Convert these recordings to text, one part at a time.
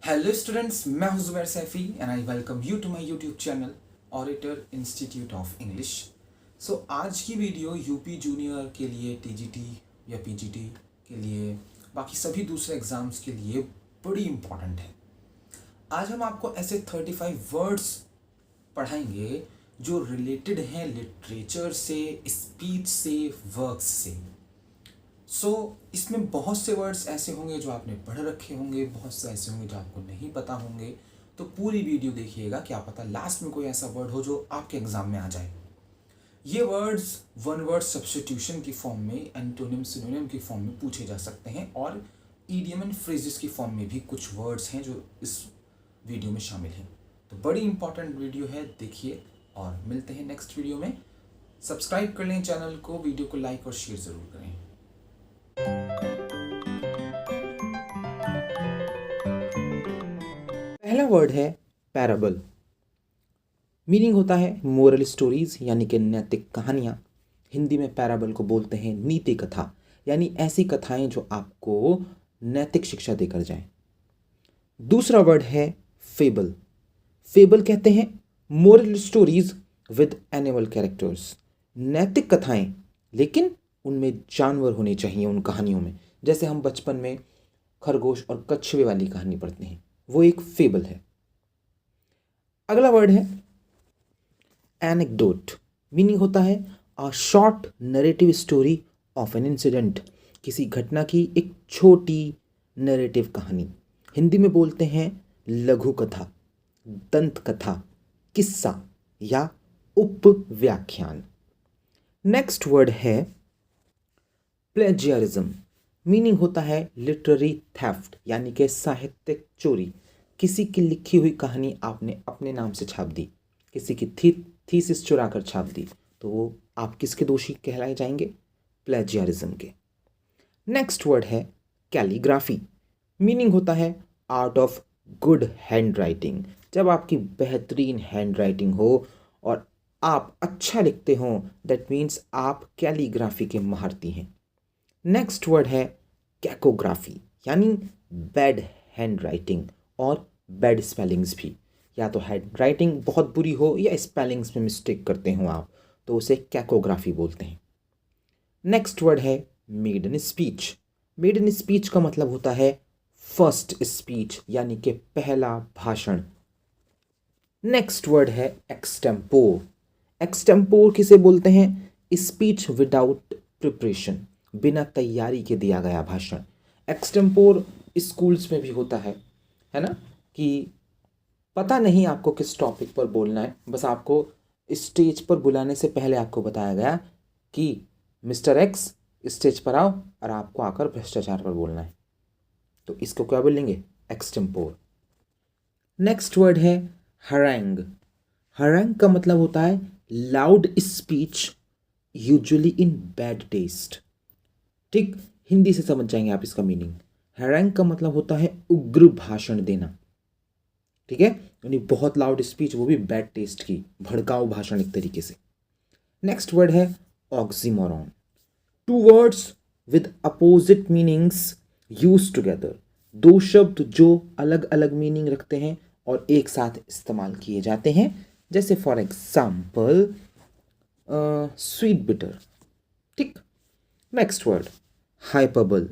Hello students, मैं हूं Zubair Saifi and I welcome you to my YouTube channel auditor institute of English. So आज की video UP junior के लिए, टीजीटी या पीजीटी के लिए, बाकी सभी दूसरे एग्ज़ाम्स के लिए बड़ी इंपॉर्टेंट है। आज हम आपको ऐसे 35 वर्ड्स पढ़ाएंगे जो रिलेटेड हैं लिटरेचर से, स्पीच से, वर्क्स से। इसमें बहुत से वर्ड्स ऐसे होंगे जो आपने पढ़ रखे होंगे, बहुत से ऐसे होंगे जो आपको नहीं पता होंगे। तो पूरी वीडियो देखिएगा, क्या पता लास्ट में कोई ऐसा वर्ड हो जो आपके एग्जाम में आ जाए। ये वर्ड्स वन वर्ड सब्स्टिट्यूशन की फॉर्म में, एंटोनिम सिनोनिम की फॉर्म में पूछे जा सकते हैं और ईडियम एंड फ्रेजेस की फॉर्म में भी कुछ वर्ड्स हैं जो इस वीडियो में शामिल हैं। तो बड़ी इंपॉर्टेंट वीडियो है, देखिए और मिलते हैं नेक्स्ट वीडियो में। सब्सक्राइब कर लें चैनल को, वीडियो को लाइक और शेयर ज़रूर करें। पहला वर्ड है पैराबल। मीनिंग होता है मोरल स्टोरीज यानी कि नैतिक कहानियाँ। हिंदी में पैराबल को बोलते हैं नीति कथा, यानी ऐसी कथाएं जो आपको नैतिक शिक्षा देकर जाएं। दूसरा वर्ड है फेबल। फेबल कहते हैं moral stories with animal characters. नैतिक कथाएं, लेकिन उनमें जानवर होने चाहिए उन कहानियों में। जैसे हम बचपन में खरगोश और कछुए वाली कहानी पढ़ते हैं, वो एक फेबल है। अगला वर्ड है एनेक्डोट। मीनिंग होता है a short narrative story of an incident. किसी घटना की एक छोटी नरेटिव कहानी। हिंदी में बोलते हैं लघु कथा, दंत कथा, किस्सा या उपव्याख्यान। नेक्स्ट वर्ड है प्लेजियरिज्म। मीनिंग होता है लिटरेरी थेफ्ट, यानी कि साहित्यिक चोरी। किसी की लिखी हुई कहानी आपने अपने नाम से छाप दी, किसी की थीसिस चुरा कर छाप दी, तो वो आप किसके दोषी कहलाए जाएंगे? प्लेजियरिज्म के। नेक्स्ट वर्ड है कैलीग्राफी। मीनिंग होता है art of good hand writing. जब आपकी बेहतरीन हैंड राइटिंग हो और आप अच्छा लिखते हो, दैट मीन्स आप कैलीग्राफी के महारती हैं। नेक्स्ट वर्ड है कैकोग्राफी, यानी बैड हैंड राइटिंग और बैड स्पेलिंग्स भी। या तो हैंड राइटिंग बहुत बुरी हो या स्पेलिंग्स में मिस्टेक करते हो आप, तो उसे कैकोग्राफी बोलते हैं। नेक्स्ट वर्ड है मेडन स्पीच। मेडन स्पीच का मतलब होता है फर्स्ट स्पीच, यानी कि पहला भाषण। नेक्स्ट वर्ड है एक्सटेम्पोर। एक्सटेम्पोर किसे बोलते हैं? स्पीच विदाउट प्रिपरेशन, बिना तैयारी के दिया गया भाषण। एक्सटेम्पोर स्कूल्स में भी होता है ना, कि पता नहीं आपको किस टॉपिक पर बोलना है, बस आपको स्टेज पर बुलाने से पहले आपको बताया गया कि मिस्टर एक्स स्टेज पर आओ और आपको आकर भ्रष्टाचार पर बोलना है, तो इसको क्या बोलेंगे? एक्सटेम्पोर। नेक्स्ट वर्ड है हरैंग। हरैंग का मतलब होता है loud speech usually in bad taste. ठीक, हिंदी से समझ जाएंगे आप इसका मीनिंग। हैरंग का मतलब होता है उग्र भाषण देना, ठीक है, यानी बहुत लाउड स्पीच, वो भी बैड टेस्ट की, भड़काऊ भाषण एक तरीके से। नेक्स्ट वर्ड है oxymoron. Two words with opposite meanings use together. दो शब्द जो अलग अलग मीनिंग रखते हैं और एक साथ इस्तेमाल किए जाते हैं। जैसे फॉर एग्जाम्पल स्वीट बिटर। ठीक। Next word hyperbole.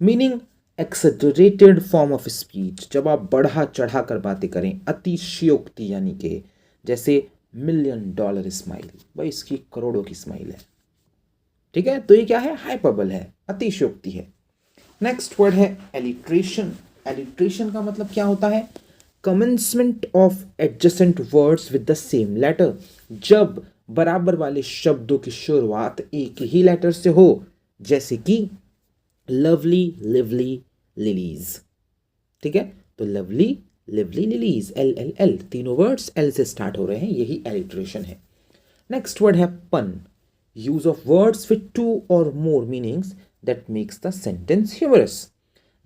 Meaning exaggerated form of speech. जब आप बढ़ा चढ़ा कर बातें करें, अतिशयोक्ति, यानी कि जैसे $1,000,000 स्माइल, भाई इसकी करोड़ों की स्माइल है, ठीक है, तो ये क्या है? हाइपरबल है, अतिशयोक्ति है। नेक्स्ट वर्ड है एलिट्रेशन। एलिट्रेशन का मतलब क्या होता है? Commencement of adjacent words with the same letter. जब बराबर वाले शब्दों की शुरुआत एक ही लेटर से हो, जैसे कि लवली, लिवली, लिलीज। ठीक है, तो lovely, lively, lilies, L L L, तीनों वर्ड्स एल से स्टार्ट हो रहे हैं, यही एलिट्रेशन है। नेक्स्ट वर्ड है पन। यूज ऑफ वर्ड्स विथ 2 और more meanings that makes the sentence humorous.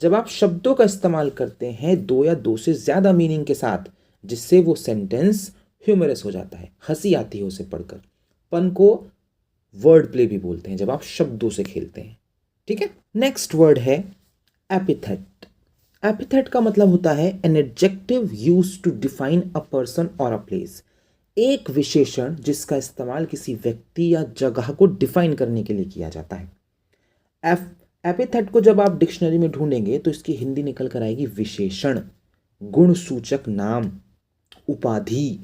जब आप शब्दों का इस्तेमाल करते हैं 2 या 2 से ज्यादा मीनिंग के साथ, जिससे वो सेंटेंस ह्यूमरस हो जाता है, हंसी आती है उसे पढ़कर। पन को वर्ड प्ले भी बोलते हैं, जब आप शब्दों से खेलते हैं, ठीक है। नेक्स्ट वर्ड है एपिथेट। एपिथेट का मतलब होता है an adjective used to define a person और अ प्लेस, एक विशेषण जिसका इस्तेमाल किसी व्यक्ति या जगह को डिफाइन करने के लिए किया जाता है। एपिथेट को जब आप डिक्शनरी में ढूंढेंगे तो इसकी हिंदी निकल कर आएगी विशेषण, गुणसूचक नाम, उपाधि।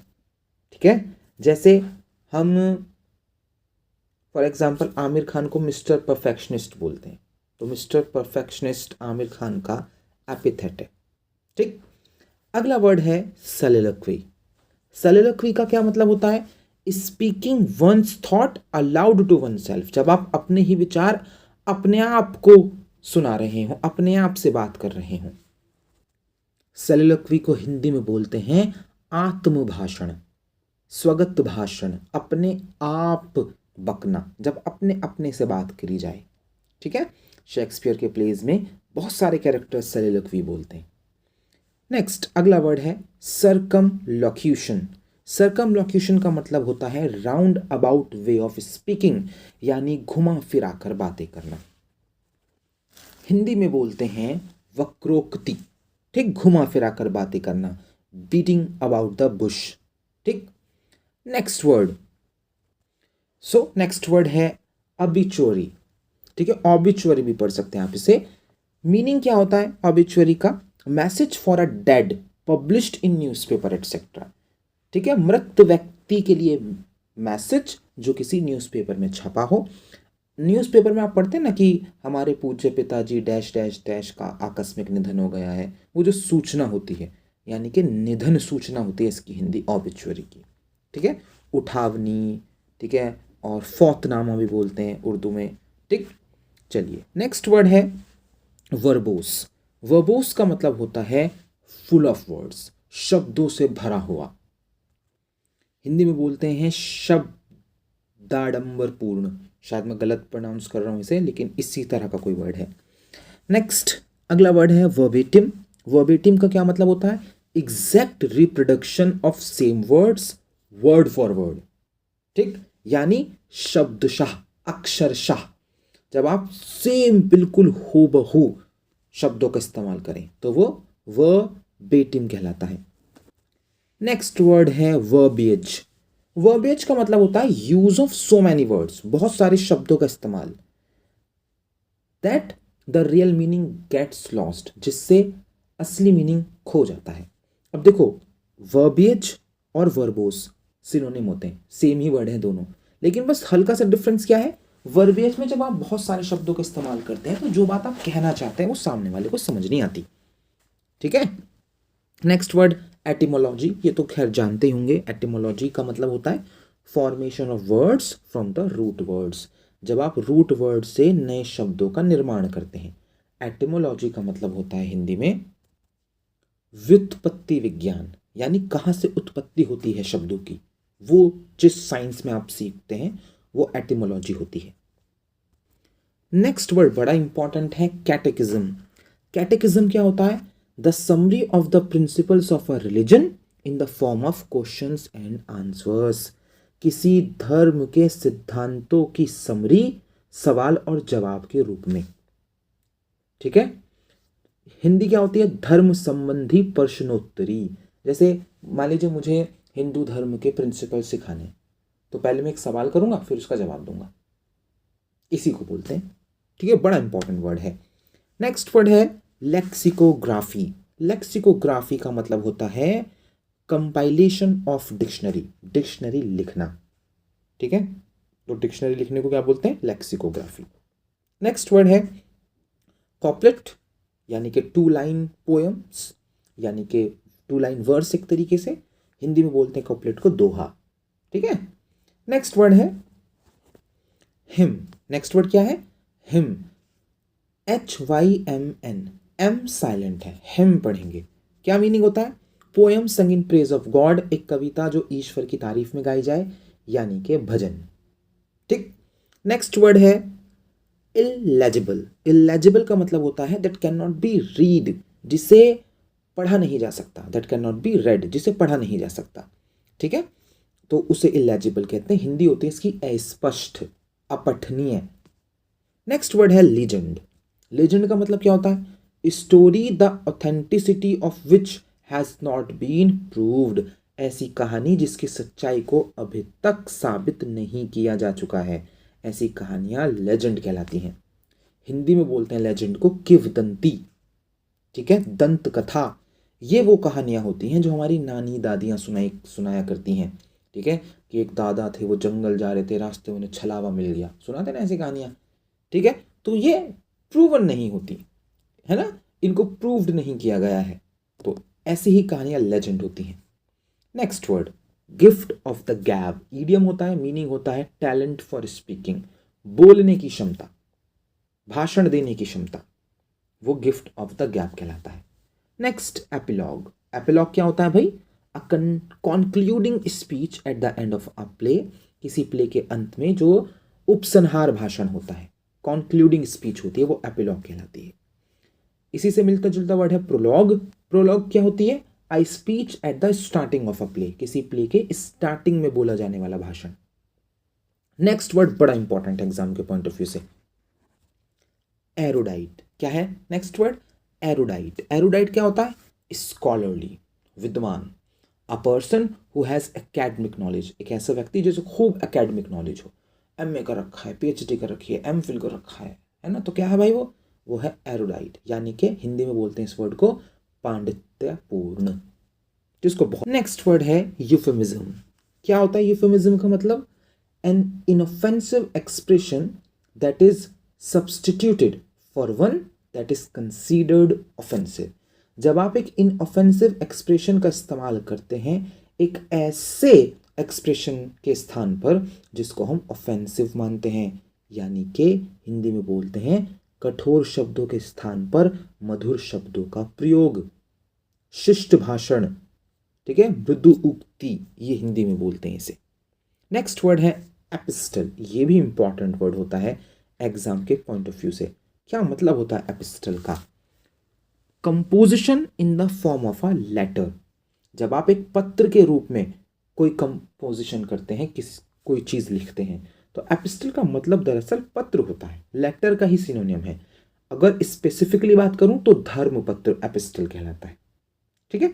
ठीक है, जैसे हम फॉर एग्जाम्पल आमिर खान को मिस्टर परफेक्शनिस्ट बोलते हैं, तो मिस्टर परफेक्शनिस्ट आमिर खान का एपिथेट है। ठीक, अगला वर्ड है सलिलोक्वी। सलिलोक्वी का क्या मतलब होता है? Speaking one's thought aloud to oneself, जब आप अपने ही विचार अपने आप को सुना रहे हो, अपने आप से बात कर रहे हो। सलिलोक्वी को हिंदी में बोलते हैं आत्मभाषण, स्वगत भाषण, अपने आप बकना, जब अपने अपने से बात करी जाए। ठीक है, शेक्सपियर के प्लेज में बहुत सारे कैरेक्टर्स सलिलोक्वी बोलते हैं। नेक्स्ट अगला वर्ड है सर्कमलोक्यूशन। सर्कमलोक्यूशन का मतलब होता है round about way of speaking, यानी घुमा फिरा कर बातें करना। हिंदी में बोलते हैं वक्रोक्ति। ठीक, घुमा फिरा कर बातें करना, बीटिंग अबाउट द बुश। ठीक, नेक्स्ट वर्ड, नेक्स्ट वर्ड है ऑबिचुअरी। ठीक है, ऑबिचुअरी भी पढ़ सकते हैं आप इसे। मीनिंग क्या होता है ऑबिचुअरी का? Message for a dead published in newspaper etcetera. ठीक है, मृत व्यक्ति के लिए मैसेज जो किसी न्यूज़पेपर में छपा हो। न्यूज़पेपर में आप पढ़ते हैं ना कि हमारे पूज्य पिताजी डैश डैश डैश का आकस्मिक निधन हो गया है, वो जो सूचना होती है, यानी कि निधन सूचना होती है इसकी हिंदी ऑबिचुअरी की। ठीक है, उठावनी, ठीक है, और फौतनामा भी बोलते हैं उर्दू में। ठीक, चलिए नेक्स्ट वर्ड है वर्बोस। वर्बोस का मतलब होता है फुल ऑफ वर्ड्स, शब्दों से भरा हुआ। हिंदी में बोलते हैं शब्दाडंबरपूर्ण। शायद मैं गलत प्रोनाउंस कर रहा हूं इसे, लेकिन इसी तरह का कोई वर्ड है। नेक्स्ट अगला वर्ड है वर्बेटिम। वर्बेटिम का क्या मतलब होता है? Exact reproduction of same words word for word. ठीक, यानी शब्दशः, अक्षरशः, जब आप सेम बिल्कुल हूबहू शब्दों का इस्तेमाल करें तो वो वर्बेटिम कहलाता है। नेक्स्ट वर्ड है वर्बिएज। वर्बिएज का मतलब होता है use of so many words, बहुत सारे शब्दों का इस्तेमाल, that the real meaning gets lost, जिससे असली मीनिंग खो जाता है। अब देखो, वर्बिएज और वर्बोस सिनोनिम होते हैं, सेम ही वर्ड है दोनों, लेकिन बस हल्का सा डिफरेंस क्या है? वर्बिएज में जब आप बहुत सारे शब्दों का इस्तेमाल करते हैं तो जो बात आप कहना चाहते हैं वो सामने वाले को समझ नहीं आती। ठीक है, नेक्स्ट वर्ड एटिमोलॉजी। ये तो खैर जानते ही होंगे, एटिमोलॉजी का मतलब होता है formation of words from the root words, जब आप रूट वर्ड से नए शब्दों का निर्माण करते हैं। एटिमोलॉजी का मतलब होता है हिंदी में व्युत्पत्ति विज्ञान, यानी कहाँ से उत्पत्ति होती है शब्दों की, वो जिस साइंस में आप सीखते हैं वो एटिमोलॉजी होती है। नेक्स्ट वर्ड बड़ा इंपॉर्टेंट है कैटेकिज्म। कैटेकिज्म क्या होता है? The summary of the principles of a religion in the form of questions and answers. किसी धर्म के सिद्धांतों की समरी सवाल और जवाब के रूप में। ठीक है, हिंदी क्या होती है? धर्म संबंधी प्रश्नोत्तरी। जैसे मान लीजिए मुझे हिंदू धर्म के प्रिंसिपल सिखाने, तो पहले मैं एक सवाल करूंगा फिर उसका जवाब दूंगा, इसी को बोलते हैं। ठीक है, बड़ा इंपॉर्टेंट वर्ड है। नेक्स्ट वर्ड है लेक्सिकोग्राफी। लेक्सिकोग्राफी का मतलब होता है कंपाइलेशन ऑफ डिक्शनरी, डिक्शनरी लिखना। ठीक है, तो डिक्शनरी लिखने को क्या बोलते हैं? लेक्सिकोग्राफी। नेक्स्ट वर्ड है कॉपलेट, यानी कि 2 लाइन पोएम्स, यानी कि 2 लाइन वर्स एक तरीके से। हिंदी में बोलते हैं कॉपलेट को दोहा। ठीक है, नेक्स्ट वर्ड है हिम। नेक्स्ट वर्ड क्या है? हिम, HYMN, M साइलेंट है, हिम पढ़ेंगे। क्या मीनिंग होता है? पोएम संग इन प्रेज ऑफ गॉड, एक कविता जो ईश्वर की तारीफ में गाई जाए, यानी कि भजन। ठीक, नेक्स्ट वर्ड है इलेजिबल। इलेजिबल का मतलब होता है that can not be read, जिसे पढ़ा नहीं जा सकता, that can not be red, जिसे पढ़ा नहीं जा सकता। ठीक है, तो उसे इलेजिबल कहते हैं। हिंदी होती है इसकी अस्पष्ट, अपठनीय। नेक्स्ट वर्ड है लीजेंड। लीजेंड का मतलब क्या होता है? Story the authenticity of which has not been proved, ऐसी कहानी जिसकी सच्चाई को अभी तक साबित नहीं किया जा चुका है, ऐसी कहानियाँ लेजेंड कहलाती हैं। हिंदी में बोलते हैं लेजेंड को किंवदंती, ठीक है, दंत कथा। ये वो कहानियाँ होती हैं जो हमारी नानी दादियाँ सुनाया करती हैं, ठीक है, कि एक दादा थे, वो जंगल जा रहे थे, रास्ते में उन्हें छलावा मिल गया, सुनाते ना ऐसी कहानियाँ, ठीक है। तो ये प्रूवन नहीं होती है ना, इनको प्रूव्ड नहीं किया गया है, तो ऐसी ही कहानियाँ लेजेंड होती हैं। Next word, gift of the गैब। ईडियम होता है, मीनिंग होता है टैलेंट फॉर स्पीकिंग, बोलने की क्षमता, भाषण देने की क्षमता, वो गिफ्ट ऑफ द गैब कहलाता है। Next, epilogue. एपिलॉग क्या होता है भाई? A concluding speech at the end of a play, किसी प्ले के अंत में जो उपसंहार भाषण होता है, कॉन्क्लूडिंग स्पीच होती है, वो एपिलॉग कहलाती है। इसी से मिलता जुलता वर्ड है प्रोलॉग। प्रोलॉग क्या होती है? A speech at the starting of a play, किसी प्ले के स्टार्टिंग में बोला जाने वाला भाषण। नेक्स्ट वर्ड बड़ा इंपॉर्टेंट है एग्जाम के पॉइंट ऑफ व्यू से, एरोडाइट। क्या है नेक्स्ट वर्ड? एरोडाइट। एरोडाइट क्या होता है? स्कॉलरली, विद्वान। A person who has academic knowledge, एक ऐसा व्यक्ति जिसे खूब एकेडमिक नॉलेज हो, एमए कर रखा है, पीएचडी कर रखी है, एमफिल कर रखा है ना, तो क्या है भाई वो है एरोडाइट, यानी कि हिंदी में बोलते हैं इस वर्ड को पांडित्यपूर्ण, जिसको बहुत। नेक्स्ट वर्ड है यूफेमिज्म। क्या होता है यूफेमिज्म का मतलब? An inoffensive expression that is substituted for one that is considered offensive. जब आप एक इनऑफेंसिव एक्सप्रेशन का इस्तेमाल करते हैं एक ऐसे एक्सप्रेशन के स्थान पर जिसको हम ऑफेंसिव मानते हैं, यानी कि हिंदी में बोलते हैं कठोर शब्दों के स्थान पर मधुर शब्दों का प्रयोग, शिष्ट भाषण, ठीक है, मृदु उक्ति, ये हिंदी में बोलते हैं इसे। नेक्स्ट वर्ड है एपिस्टल। ये भी इंपॉर्टेंट वर्ड होता है एग्जाम के पॉइंट ऑफ व्यू से। क्या मतलब होता है एपिस्टल का? Composition in the form of a letter. जब आप एक पत्र के रूप में कोई कंपोजिशन करते हैं, कोई चीज लिखते हैं, तो एपिस्टल का मतलब दरअसल पत्र होता है, लेटर का ही सिनोनियम है। अगर स्पेसिफिकली बात करूं तो धर्म पत्र एपिस्टल कहलाता है, ठीक है।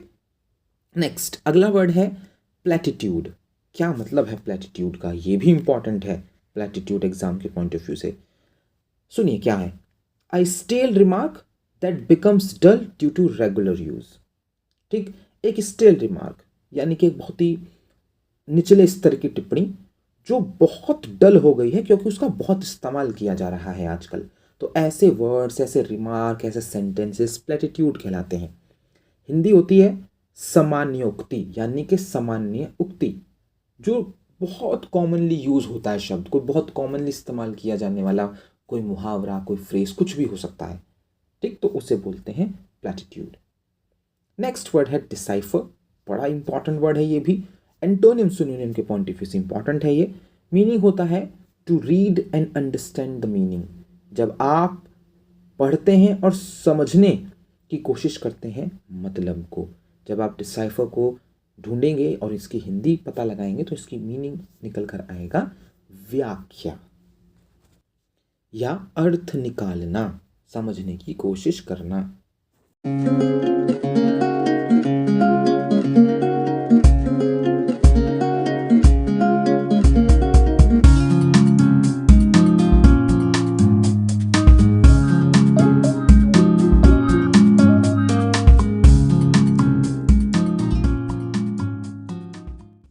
नेक्स्ट, अगला वर्ड है प्लेटिट्यूड। क्या मतलब है प्लेटिट्यूड का? ये भी इंपॉर्टेंट है प्लेटिट्यूड एग्जाम के पॉइंट ऑफ व्यू से। सुनिए क्या है? A stale remark that becomes dull due to regular use. ठीक, एक स्टेल रिमार्क यानी कि एक बहुत ही निचले स्तर की टिप्पणी जो बहुत डल हो गई है क्योंकि उसका बहुत इस्तेमाल किया जा रहा है आजकल। तो ऐसे वर्ड्स, ऐसे रिमार्क, ऐसे सेंटेंसेस प्लेटिट्यूड कहलाते हैं। हिंदी होती है सामान्योक्ति, यानी कि सामान्य उक्ति, जो बहुत कॉमनली यूज होता है शब्द, कोई बहुत कॉमनली इस्तेमाल किया जाने वाला कोई मुहावरा, कोई फ्रेज, कुछ भी हो सकता है, ठीक, तो उसे बोलते हैं प्लेटिट्यूड। नेक्स्ट वर्ड है डिसाइफर। बड़ा इंपॉर्टेंट वर्ड है ये भी, एंटोनिम सिनोनिम के पॉइंट ऑफ व्यू से इंपॉर्टेंट है ये। मीनिंग होता है to read and understand the meaning. जब आप पढ़ते हैं और समझने की कोशिश करते हैं मतलब को, जब आप डिसाइफर को ढूंढेंगे और इसकी हिंदी पता लगाएंगे तो इसकी मीनिंग निकल कर आएगा व्याख्या या अर्थ निकालना, समझने की कोशिश करना।